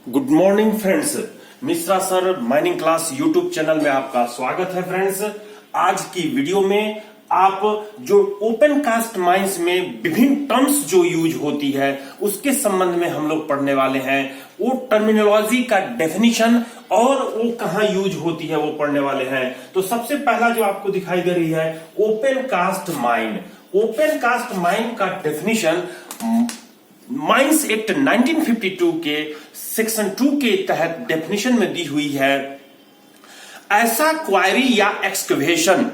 Good morning friends, Mishra sir mining class YouTube channel में आपका स्वागत है। फ्रेंड्स, आज की वीडियो में आप जो ओपन कास्ट माइंस में विभिन्न टर्म्स जो यूज होती है उसके संबंध में हम लोग पढ़ने वाले हैं। वो टर्मिनोलॉजी का डेफिनेशन और वो कहां यूज होती है वो पढ़ने वाले हैं। तो सबसे पहला जो आपको दिखाई दे रही है open cast mine. Open cast mine का डेफिनेशन माइंस एक्ट 1952 के सेक्शन 2 के तहत डेफिनेशन में दी हुई है। ऐसा क्वायरी या एक्सकवेशन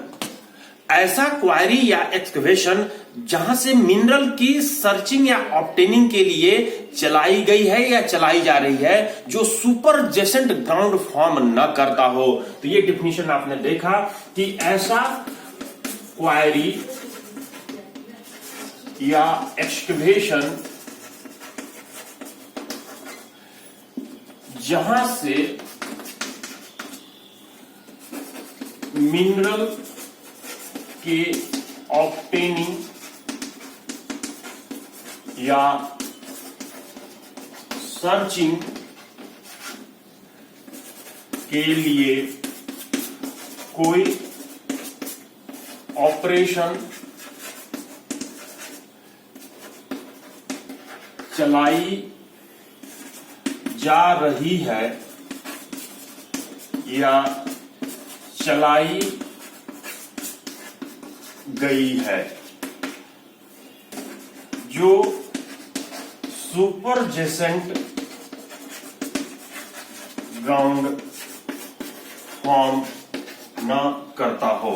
जहां से मिनरल की सर्चिंग या ऑब्टेनिंग के लिए चलाई गई है या चलाई जा रही है जो सुपर जेसेंट ग्राउंड फॉर्म न करता हो। तो ये डेफिनेशन आपने देखा कि ऐसा क्वायरी या एक्सकवेशन जहां से मिनरल के ऑब्टेनिंग या सर्चिंग के लिए कोई ऑपरेशन चलाई जा रही है या चलाई गई है जो सुपर जेसेंट ग्राउंड फॉर्म न करता हो।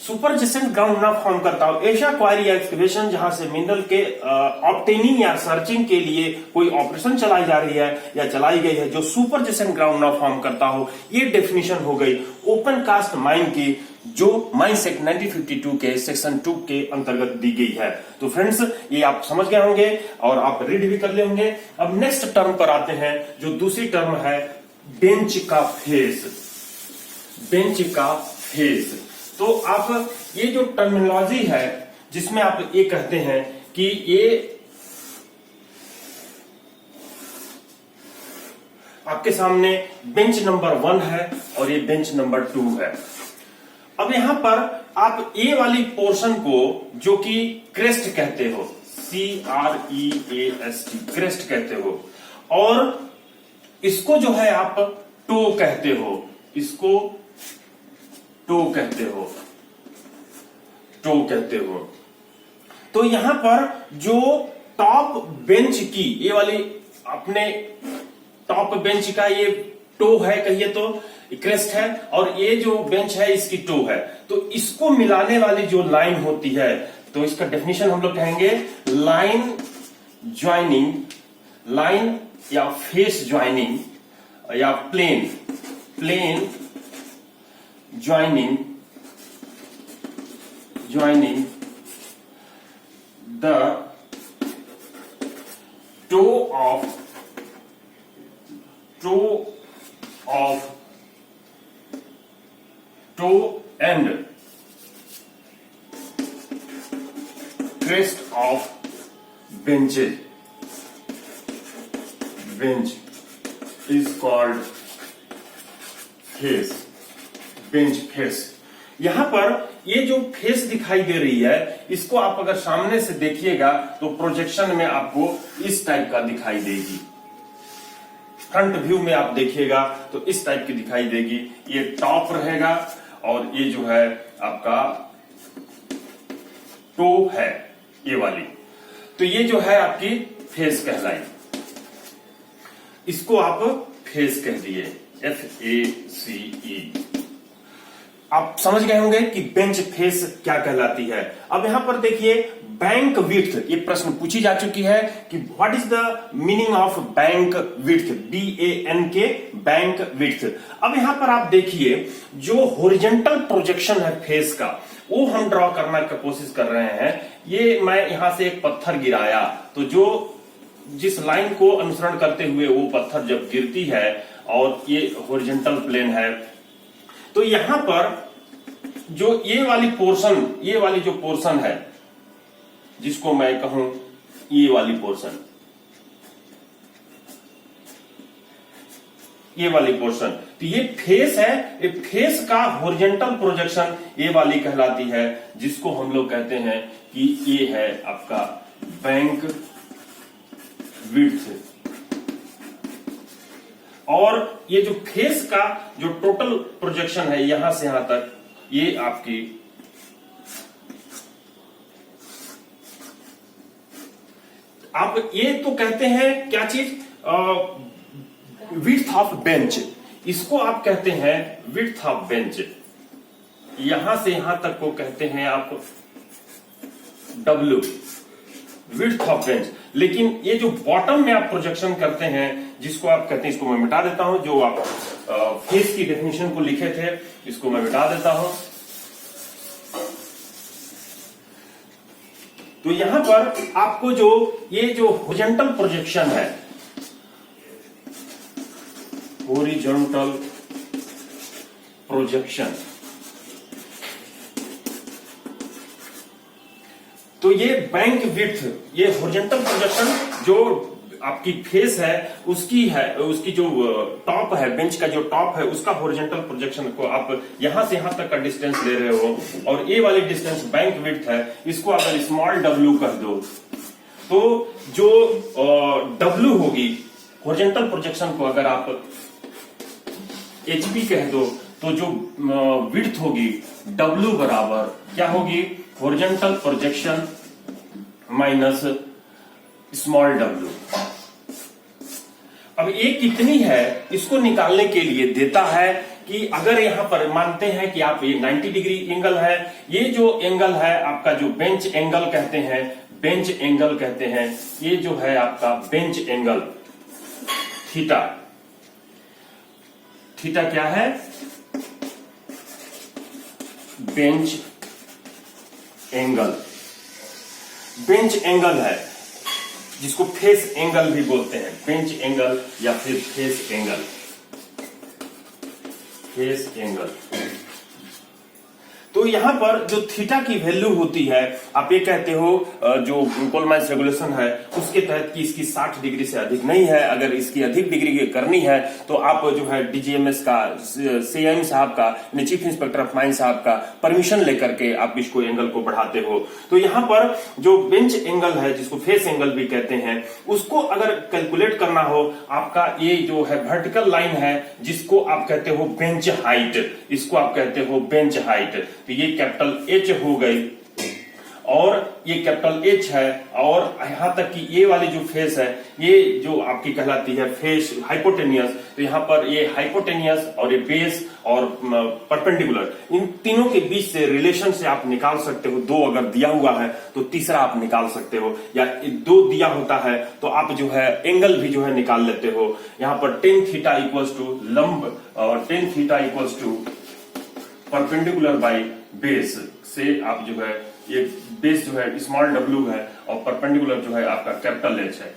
सुपर जेसेंट ग्राउंड न फॉर्म करता हो ऐसा क्वायरी या एक्सकवेशन जहां से मिनरल के ऑब्टेनिंग या सर्चिंग के लिए कोई ऑपरेशन चलाई जा रही है या चलाई गई है जो सुपर जेसेंट ग्राउंड न फॉर्म करता हो। ये डेफिनेशन हो गई ओपन कास्ट माइन की जो माइंस एक्ट 1952 के सेक्शन 2 के अंतर्गत दी गई है। तो फ्रेंड्स, ये आप समझ गए होंगे और आप रीड भी कर ले होंगे। अब नेक्स्ट टर्म पर आते हैं जो दूसरी टर्म है बेंच का फेस। बेंच का फेस, तो आप ये जो टर्मिनोलॉजी है जिसमें आप ये कहते हैं कि ये आपके सामने बेंच नंबर 1 है और ये बेंच नंबर 2 है। अब यहां पर आप ए वाली पोर्शन को जो कि क्रेस्ट कहते हो, CREAST क्रेस्ट कहते हो, और इसको जो है आप टो कहते हो, इसको टो कहते हो। तो यहां पर जो टॉप बेंच की ये वाली अपने टॉप बेंच का ये टो है कहिए तो क्रेस्ट है और ये जो बेंच है इसकी टो है। तो इसको मिलाने वाली जो लाइन होती है तो इसका डेफिनेशन हम लोग कहेंगे लाइन ज्वाइनिंग, लाइन या फेस ज्वाइनिंग या plane joining the toe and crest of bench is called face, bench face. यहां पर ये जो फेस दिखाई दे रही है इसको आप अगर सामने से देखिएगा तो प्रोजेक्शन में आपको इस टाइप का दिखाई देगी। फ्रंट व्यू में आप देखिएगा तो इस टाइप की दिखाई देगी। ये टॉप रहेगा और ये जो है आपका टो है ये वाली। तो ये जो है आपकी फेस कहलाई, इसको आप फेस कह दिए, FACE। आप समझ गए होंगे कि बेंच फेस क्या कहलाती है। अब यहां पर देखिए बैंक विड्थ, ये प्रश्न पूछी जा चुकी है कि what is the meaning of bank width, BANK bank width. अब यहां पर आप देखिए जो हॉरिजॉन्टल प्रोजेक्शन है फेस का वो हम ड्रॉ करने की कोशिश कर रहे हैं। ये मैं यहां से एक पत्थर गिराया तो जो जिस लाइन को अनुसरण करते हुए वो पत्थर जब गिरती है और ये हॉरिजॉन्टल प्लेन है तो यहां पर जो ये वाली जो पोर्शन है जिसको मैं कहूं ये वाली पोर्शन, ये वाली पोर्शन, तो ये फेस है, ये फेस का हॉरिजॉन्टल प्रोजेक्शन ये वाली कहलाती है, जिसको हम लोग कहते हैं कि ये है आपका बैंक विड्थ। और ये जो फेस का जो टोटल प्रोजेक्शन है यहां से यहां तक, ये आपकी आप ये तो कहते हैं क्या चीज, विड्थ ऑफ बेंच, इसको आप कहते हैं विड्थ ऑफ बेंच। यहां से यहां तक को कहते हैं आप W, विड्थ ऑफ बेंच। लेकिन ये जो बॉटम में आप प्रोजेक्शन करते हैं, जिसको आप कहते हैं, इसको मैं मिटा देता हूं, जो आप फेस की डेफिनेशन को लिखे थे इसको मैं मिटा देता हूं। तो यहां पर आपको जो ये जो हॉरिजॉन्टल प्रोजेक्शन है, हॉरिजॉन्टल प्रोजेक्शन, तो ये बैंक विड्थ, ये हॉरिजॉन्टल प्रोजेक्शन जो आपकी फेस है उसकी है, उसकी जो टॉप है, बेंच का जो टॉप है उसका हॉरिजॉन्टल प्रोजेक्शन को आप यहां से यहां तक का डिस्टेंस ले रहे हो, और ये वाली डिस्टेंस बैंक विड्थ है, इसको अगर स्मॉल w कह दो, तो जो w होगी हॉरिजॉन्टल प्रोजेक्शन को अगर आप hp कह दो, तो जो विड्थ होगी w बराबर क्या होगी, horizontal projection minus small w। अब ये कितनी है इसको निकालने के लिए देता है कि अगर यहां पर मानते हैं कि आप ये 90 डिग्री एंगल है, ये जो एंगल है आपका जो बेंच एंगल कहते हैं, बेंच एंगल कहते हैं, ये जो है आपका बेंच एंगल थीटा, थीटा क्या है, बेंच एंगल, बेंच एंगल है जिसको फेस एंगल भी बोलते हैं, बेंच एंगल या फिर फेस एंगल, फेस एंगल। तो यहां पर जो थीटा की वैल्यू होती है, आप ये कहते हो जो कोलमाइस रेगुलेशन है उसके तहत कि इसकी 60 डिग्री से अधिक नहीं है, अगर इसकी अधिक डिग्री की करनी है तो आप जो है डीजीएमएस का, सीएम साहब का, चीफ इंस्पेक्टर ऑफ माइन साहब का परमिशन लेकर के आप इसको एंगल को बढ़ाते हो। तो यहां पर जो बेंच एंगल है जिसको फेस एंगल भी कहते हैं, उसको अगर कैलकुलेट करना हो, आपका ये जो है वर्टिकल लाइन है जिसको आप कहते हो बेंच हाइट, इसको आप कहते हो बेंच हाइट, तो ये कैपिटल H हो गई और ये कैपिटल H है, और यहां तक कि ये वाली जो फेस है ये जो आपकी कहलाती है फेस हाइपोटेनियस, तो यहां पर ये हाइपोटेनियस और ये बेस और परपेंडिकुलर, इन तीनों के बीच से रिलेशन से आप निकाल सकते हो। 2 अगर दिया हुआ है तो तीसरा आप निकाल सकते हो, या 2 दिया होता है तो आप जो है एंगल भी जो है निकाल लेते हो। यहां पर टेन थीटा इक्वल्स टू लंब और tan theta equals to perpendicular by base से आप जो है, ये बेस जो है स्मॉल w है और परपेंडिकुलर जो है आपका कैपिटल H है,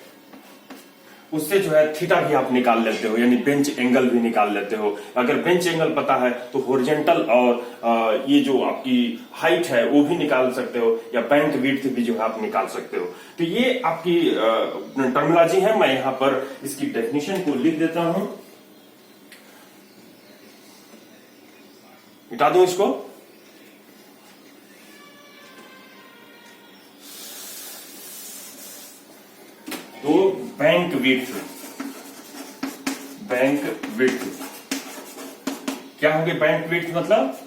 उससे जो है थीटा भी आप निकाल लेते हो, यानी बेंच एंगल भी निकाल लेते हो। अगर बेंच एंगल पता है तो हॉरिजॉन्टल और ये जो आपकी हाइट है वो भी निकाल सकते हो, या बैंक विड्थ भी जो है आप निकाल सकते हो। तो ये आपकी टर्मिनोलॉजी है। मैं यहां पर इसकी डेफिनेशन को लिख देता हूं, मिटा दूं इसको। तो बैंक विड्थ, बैंक विड्थ क्या होगी, बैंक विड्थ मतलब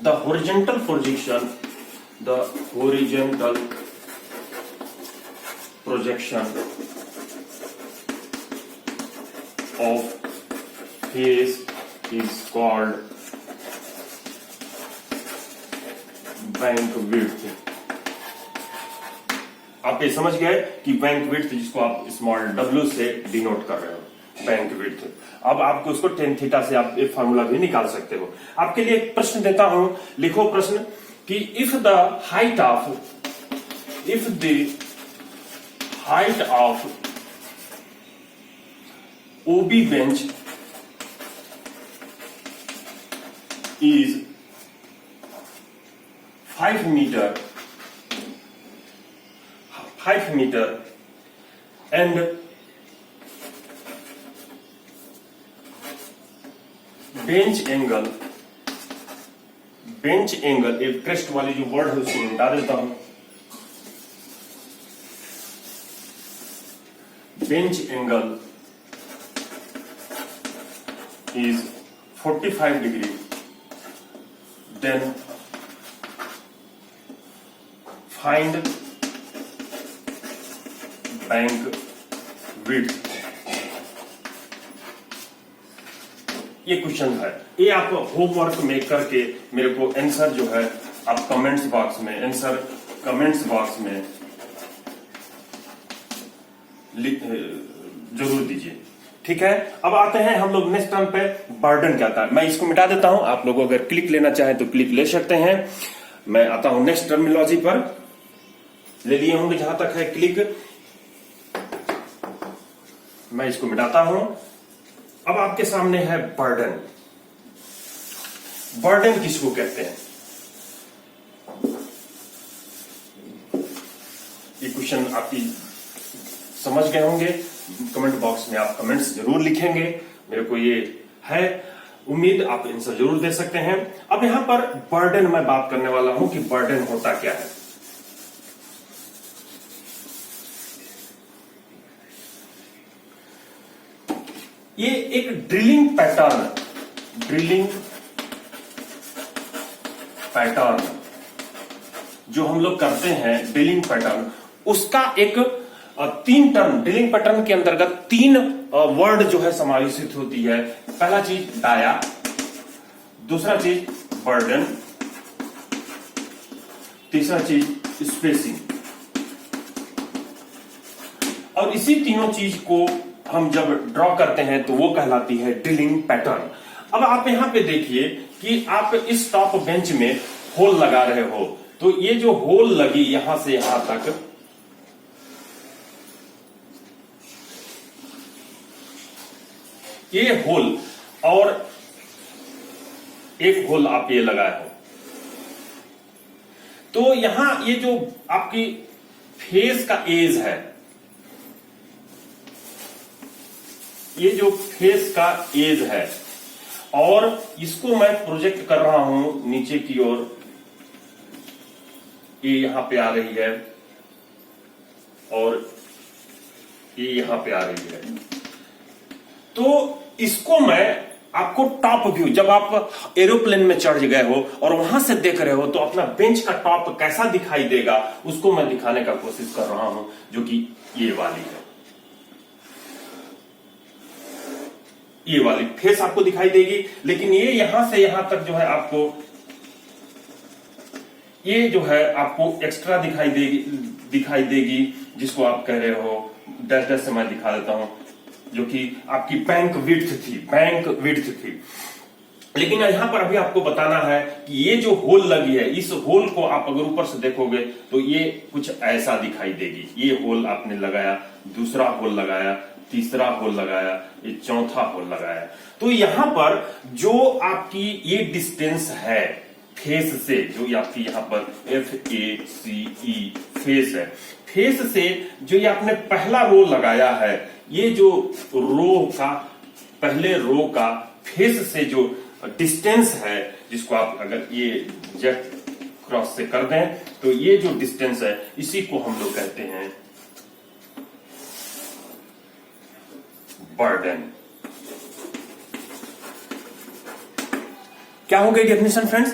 the horizontal projection, the horizontal projection of face is called bank width. आप ये समझ गए कि बैंक विड्थ जिसको आप स्मॉल w से डिनोट कर रहे हो, बैंक विड्थ। अब आपको उसको टेन थीटा से आप एक फार्मूला भी निकाल सकते हो। आपके लिए एक प्रश्न देता हूं, लिखो प्रश्न कि if the height of OB bench is 5 meter and bench angle एक क्रेस्ट वाली जो वर्ड है उसको मिटा देता हूं। Bench angle is 45 degree, then find bank width. ये क्वेश्चन है, ये आप होमवर्क में करके मेरे को आंसर जो है आप कमेंट्स बॉक्स में जरूर दीजिए। ठीक है, अब आते हैं हम लोग नेक्स्ट टर्म पे, बर्डन क्या था। मैं इसको मिटा देता हूं, आप लोग अगर क्लिक लेना चाहें तो क्लिक ले सकते हैं। मैं आता हूं नेक्स्ट टर्मिनोलॉजी पर, ले लिए होंगे जहां तक है क्लिक, मैं इसको मिटाता हूं। अब आपके सामने है बर्डन। बर्डन किसको कहते हैं? ये क्वेश्चन आपकी समझ गए होंगे, कमेंट बॉक्स में आप कमेंट्स जरूर लिखेंगे, मेरे को ये है उम्मीद, आप आंसर जरूर दे सकते हैं। अब यहां पर बर्डन मैं बात करने वाला हूं कि बर्डन होता क्या है। ये एक ड्रिलिंग पैटर्न जो हम लोग करते हैं, ड्रिलिंग पैटर्न, उसका एक 3 टर्म, ड्रिलिंग पैटर्न के अंतर्गत 3 वर्ड जो है समावेशित होती है। पहला चीज डाया, दूसरा चीज बर्डन, तीसरा चीज स्पेसिंग। और इसी तीनों चीज को हम जब ड्रॉ करते हैं तो वो कहलाती है ड्रिलिंग पैटर्न। अब आप यहां पे देखिए कि आप इस टॉप बेंच में होल लगा रहे हो, तो ये जो होल लगी यहां से यहां तक, ये होल और एक होल आप ये लगाए हो, तो यहां ये जो आपकी फेस का एज है, ये जो फेस का एज है, और इसको मैं प्रोजेक्ट कर रहा हूं नीचे की ओर, ये यहां पे आ रही है और ये यहां पे आ रही है। तो इसको मैं आपको टॉप व्यू, जब आप एरोप्लेन में चढ़ गए हो और वहां से देख रहे हो तो अपना बेंच का टॉप कैसा दिखाई देगा, उसको मैं दिखाने का कोशिश कर रहा हूं, जो कि ये वाली है। ये वाली फेस आपको दिखाई देगी, लेकिन ये यहां से यहां तक जो है आपको, ये जो है आपको एक्स्ट्रा दिखाई देगी, जिसको आप कह रहे हो, डैश डैश से मैं दिखा देता हूं, जो कि आपकी बैंक विड्थ थी। लेकिन यहां पर अभी आपको बताना है कि ये जो होल लगी है, इस होल को आप अगर ऊपर से देखोगे तो ये कुछ ऐसा दिखाई देगी। ये होल आपने लगाया, दूसरा होल लगाया, तीसरा होल लगाया, ये चौथा होल लगाया, तो यहां पर जो आपकी ये डिस्टेंस है फेस से, जो आपकी यहां पर FACE फेस है, फेस से जो ये आपने पहला रो लगाया है, ये जो रो का, पहले रो का फेस से जो डिस्टेंस है, जिसको आप अगर ये जेट क्रॉस से कर दें तो ये जो डिस्टेंस है, इसी को हम लोग कहते हैं बर्डन। क्या हो गई डेफिनेशन फ्रेंड्स?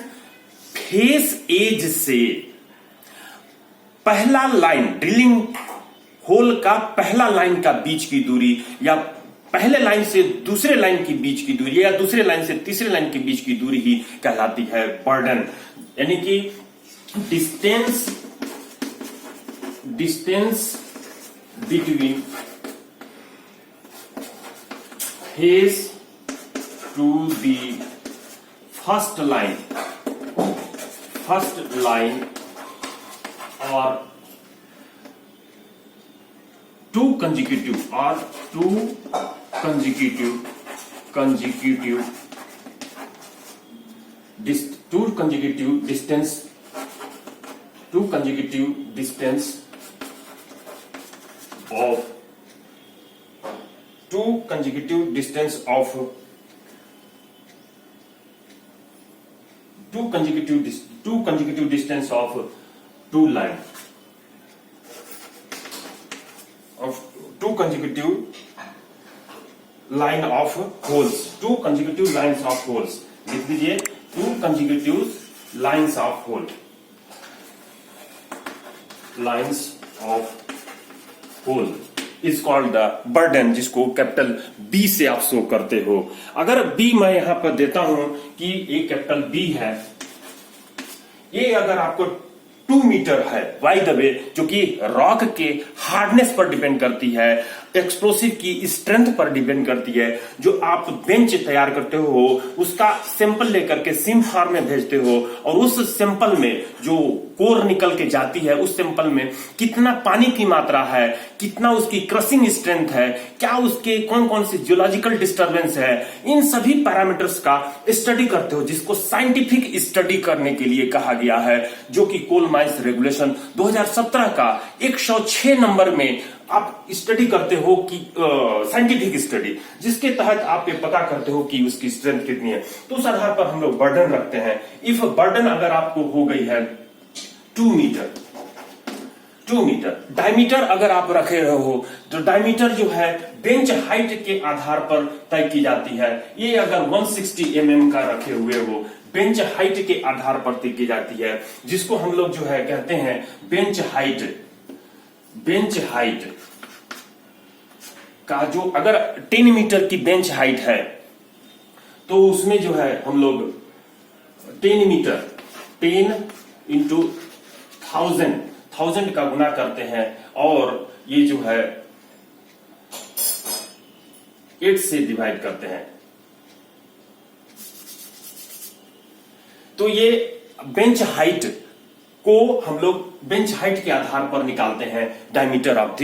फेस एज से पहला लाइन, ड्रिलिंग होल का पहला लाइन का बीच की दूरी, या पहले लाइन से दूसरे लाइन की बीच की दूरी, या दूसरे लाइन से तीसरे लाइन के बीच की दूरी ही कहलाती है बर्डन। यानी कि distance between face to the first line or two consecutive distance of two consecutive distance of two line of two consecutive line of holes, two consecutive lines of holes, लिख दीजिए two consecutive lines of hole, lines of hole is called the burden, जिसको capital B से आप show करते हो। अगर B मैं यहां पर देता हूं कि ये कैपिटल बी है, ये अगर आपको 2 मीटर है, बाय द वे, जो कि रॉक के हार्डनेस पर डिपेंड करती है, एक्सप्लोसिव की स्ट्रेंथ पर डिपेंड करती है। जो आप बेंच तैयार करते हो उसका सैंपल लेकर के सिम फार्म में भेजते हो और उस सैंपल में जो कोर निकल के जाती है, उस सैंपल में कितना पानी की मात्रा है, कितना उसकी क्रशिंग स्ट्रेंथ है, क्या उसके कौन कौन सी जियोलॉजिकल डिस्टर्बेंस है, इन सभी पैरामीटर्स का स्टडी करते हो, जिसको साइंटिफिक स्टडी करने के लिए कहा गया है, जो कि कोल माइंस रेगुलेशन 2017 का 106 नंबर में आप स्टडी करते हो कि साइंटिफिक स्टडी, जिसके तहत आप ये पता करते हो कि उसकी स्ट्रेंथ कितनी है। तो उस आधार पर हम लोग बर्डन रखते हैं। इफ बर्डन अगर आपको हो गई है 2 मीटर, डायमीटर अगर आप रखे हो तो डायमीटर जो है बेंच हाइट के आधार पर तय की जाती है। ये अगर 160 mm का रखे हुए हो, बेंच हाइट के आधार पर तय की जाती है, जिसको हम लोग जो है कहते हैं बेंच हाइट का जो अगर 10 मीटर की बेंच हाइट है तो उसमें जो है हम लोग 10 मीटर 10 इंटू 1000 का गुना करते हैं और ये जो है 8 से डिवाइड करते हैं। तो ये बेंच हाइट को हम लोग बेंच हाइट के आधार पर निकालते हैं diameter of the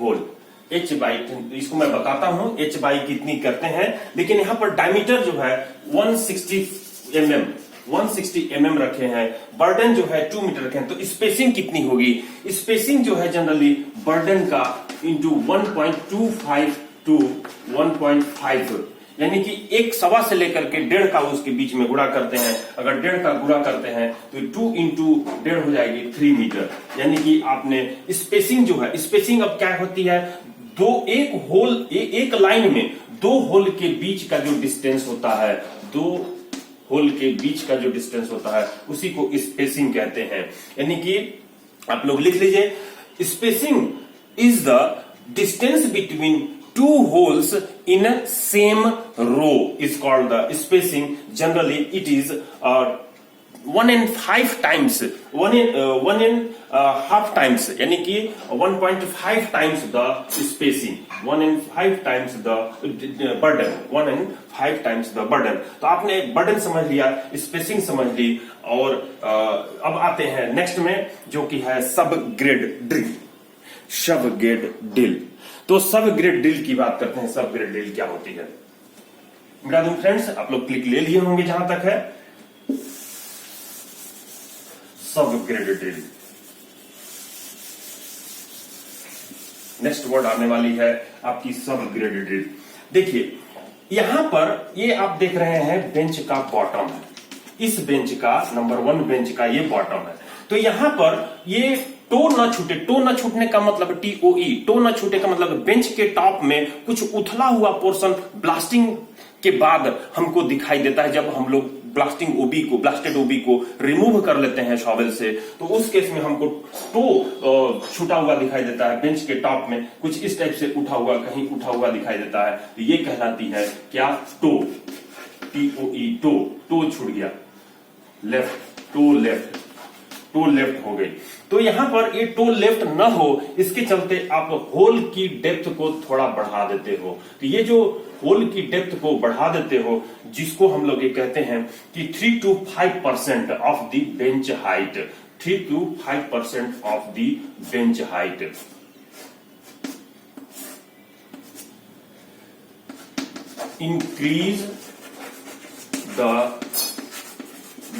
hole, H by, इसको मैं बताता हूं एच बाई कितनी करते हैं, लेकिन यहां पर डायमीटर जो है 160 mm रखे हैं, बर्डन जो है 2 मीटर रखे हैं। तो स्पेसिंग कितनी होगी? स्पेसिंग जो है जनरली बर्डन का इंटू 1.25 टू 1.5, यानी कि 1.25 से लेकर के 1.5 का उसके बीच में गुणा करते हैं। अगर 1.5 का गुणा करते हैं तो 2 इंटू 1.5 हो जाएगी 3 मीटर, यानी कि आपने स्पेसिंग जो है, स्पेसिंग अब क्या होती है, एक लाइन में 2 होल के बीच का जो डिस्टेंस होता है, 2 होल के बीच का जो डिस्टेंस होता है उसी को स्पेसिंग कहते हैं। यानी कि आप लोग लिख लीजिए, spacing is the distance between 2 holes in a same row is called the spacing. Generally it is 1.5 times, यानी कि 1.5 times the spacing, 1.5 times the burden, 1.5 times the burden। तो आपने बर्डन समझ लिया, स्पेसिंग समझ ली, और अब आते हैं नेक्स्ट में जो कि है सब ग्रेड ड्रिल। तो सब ग्रेड ड्रिल की बात करते हैं। सब ग्रेड ड्रिल क्या होती है? मेरा फ्रेंड्स, आप लोग क्लिक ले लिए होंगे जहां तक है सब ग्रेड ड्रिल। नेक्स्ट वर्ड आने वाली है आपकी सब ग्रेड ड्रिल। देखिए यहां पर ये आप देख रहे हैं बेंच का बॉटम है, इस बेंच का नंबर 1 बेंच का ये बॉटम है। तो यहां पर ये टो न छूटने का मतलब TOE, टो न छूटे का मतलब बेंच के टॉप में कुछ उथला हुआ पोर्शन ब्लास्टिंग के बाद हमको दिखाई देता है। जब हम लोग ब्लास्टेड ओबी को रिमूव कर लेते हैं शॉवेल से, तो उस केस में हमको टो छूटा हुआ दिखाई देता है, बेंच के टॉप में कुछ इस टाइप से कहीं उठा हुआ दिखाई देता है। तो ये कहलाती है क्या? टो, TOE, टो छूट गया, टो लेफ्ट हो गई। तो यहां पर ये टो लेफ्ट न हो, इसके चलते आप होल की डेप्थ को थोड़ा बढ़ा देते हो। तो ये जो होल की डेप्थ को बढ़ा देते हो, जिसको हम लोग ये कहते हैं कि 3 to 5% of the bench height, 3 to 5% of the bench height. Increase the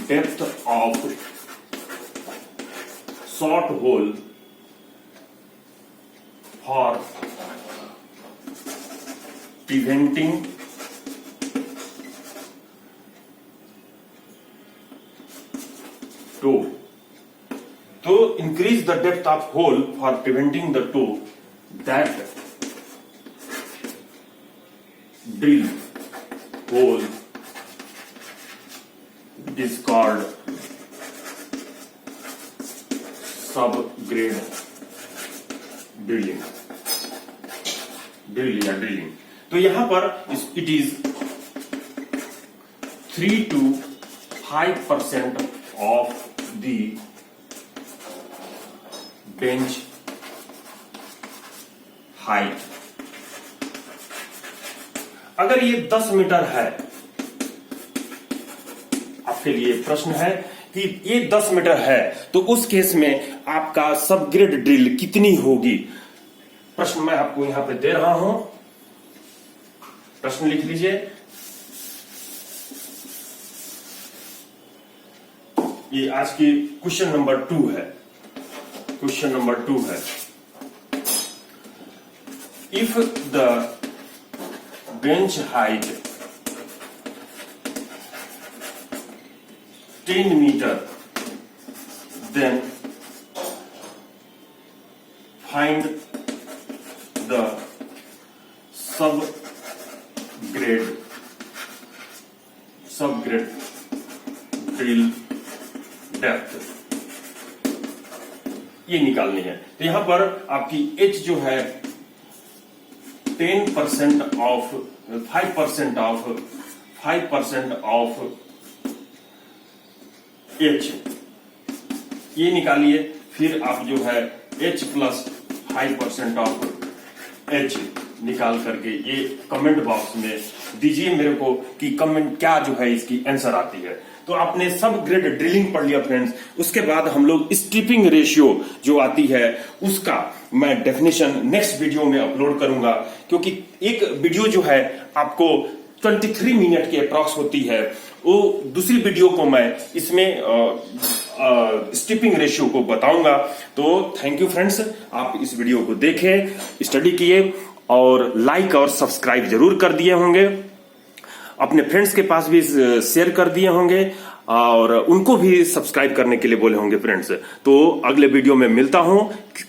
depth of short hole for preventing toe. To increase the depth of hole for preventing the toe, that drill hole is called subgrade drilling. Drilling. तो यहां पर it is 3 to 5% of the bench height. अगर ये 10 metre है, आपके लिए प्रश्न है कि ये 10 मीटर है तो उस केस में आपका सबग्रेड ड्रिल कितनी होगी। प्रश्न मैं आपको यहां पे दे रहा हूं, प्रश्न लिख लीजिए। ये आज की क्वेश्चन नंबर 2 है। क्वेश्चन नंबर 2 है, if the bench height 10 meter, then find the subgrade drill depth, ये निकालनी है। तो यहां पर आपकी H जो है 10% ऑफ 5% ऑफ H, ये निकालिए। फिर आप जो है H प्लस 5% ऑफ H निकाल करके ये कमेंट बॉक्स में दीजिए मेरे को कि कमेंट क्या जो है इसकी आंसर आती है। तो आपने सब ग्रेड ड्रिलिंग पढ़ लिया फ्रेंड्स। उसके बाद हम लोग स्ट्रिपिंग रेशियो जो आती है उसका मैं डेफिनेशन नेक्स्ट वीडियो में अपलोड करूंगा, क्योंकि एक वीडियो जो है आपको 23 मिनट की अप्रॉक्स होती है, वो दूसरी वीडियो को मैं इसमें स्ट्रिपिंग रेशियो को बताऊंगा। तो थैंक यू फ्रेंड्स, आप इस वीडियो को देखें, स्टडी किए और लाइक और सब्सक्राइब जरूर कर दिए होंगे, अपने फ्रेंड्स के पास भी शेयर कर दिए होंगे और उनको भी सब्सक्राइब करने के लिए बोले होंगे फ्रेंड्स। तो अगले वीडियो में मिलता हूं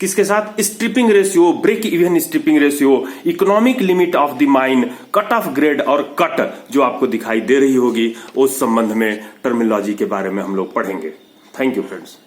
किसके साथ, stripping ratio, break even stripping ratio, economic limit of the mine, cut off grade और कट जो आपको दिखाई दे रही होगी, उस संबंध में टर्मिनोलॉजी के बारे में हम लोग पढ़ेंगे। Thank you friends.